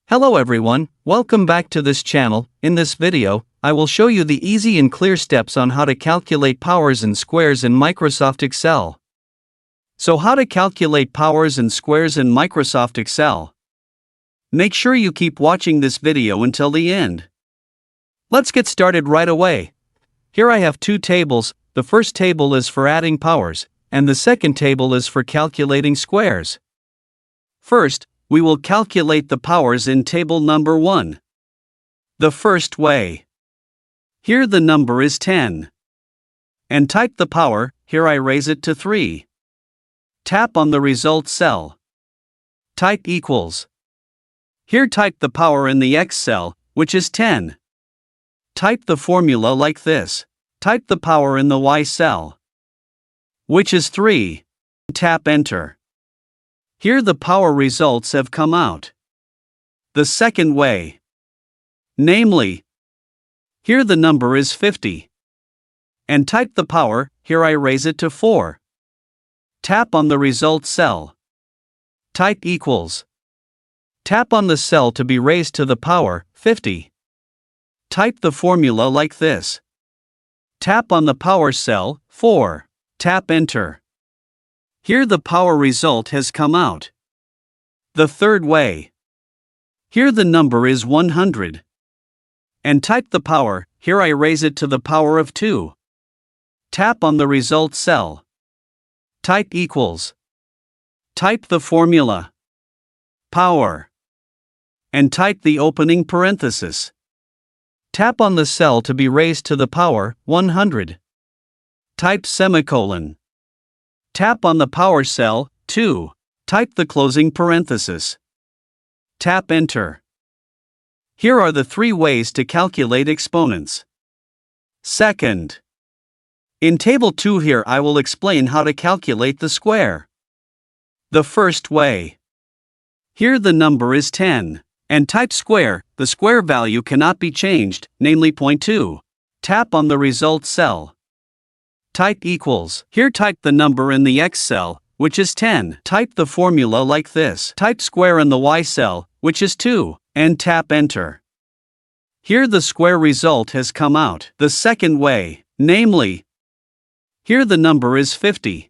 Hello everyone, welcome back to this channel. In this video, I will show you the easy and clear steps on how to calculate powers and squares in Microsoft Excel. So how to calculate powers and squares in Microsoft Excel? Make sure you keep watching this video until the end. Let's get started right away. Here I have two tables. The first table is for adding powers, and the second table is for calculating squares. First, we will calculate the powers in table number 1. The first way. Here the number is 10. And type the power, here I raise it to 3. Tap on the result cell. Type equals. Here type the power in the X cell, which is 10. Type the formula like this. Type the power in the Y cell, which is 3. Tap enter. Here the power results have come out. The second way. Namely, here the number is 50. And type the power, here I raise it to 4. Tap on the result cell. Type equals. Tap on the cell to be raised to the power, 50. Type the formula like this. Tap on the power cell, 4. Tap enter. Here the power result has come out. The third way. Here the number is 100. And type the power, here I raise it to the power of 2. Tap on the result cell. Type equals. Type the formula. Power. And type the opening parenthesis. Tap on the cell to be raised to the power, 100. Type semicolon. Tap on the power cell, 2. Type the closing parenthesis. Tap enter. Here are the 3 ways to calculate exponents. Second. In table 2 here I will explain how to calculate the square. The first way. Here the number is 10. And type square, the square value cannot be changed, namely 0.2. Tap on the result cell. Type equals. Here type the number in the X cell, which is 10. Type the formula like this. Type square in the Y cell, which is 2, and tap enter. Here the square result has come out. The second way, namely, here the number is 50.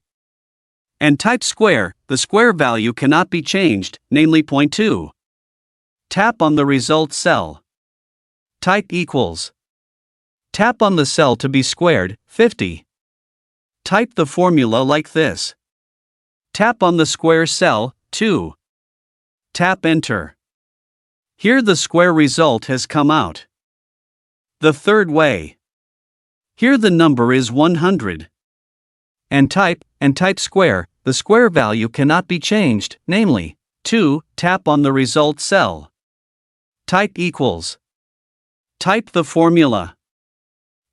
And type square, the square value cannot be changed, namely 0.2. Tap on the result cell. Type equals. Tap on the cell to be squared, 50. Type the formula like this. Tap on the square cell, 2. Tap enter. Here the square result has come out. The third way. Here the number is 100. And type square, the square value cannot be changed, namely, 2. Tap on the result cell. Type equals. Type the formula.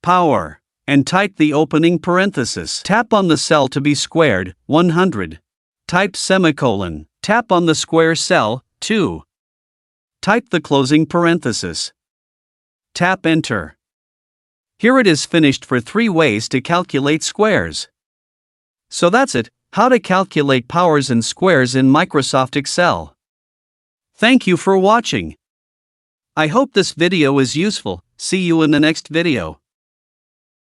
Power. And type the opening parenthesis. Tap on the cell to be squared, 100. Type semicolon. Tap on the square cell, 2. Type the closing parenthesis. Tap enter. Here it is finished for 3 ways to calculate squares. So that's it, how to calculate powers and squares in Microsoft Excel. Thank you for watching. I hope this video is useful. See you in the next video.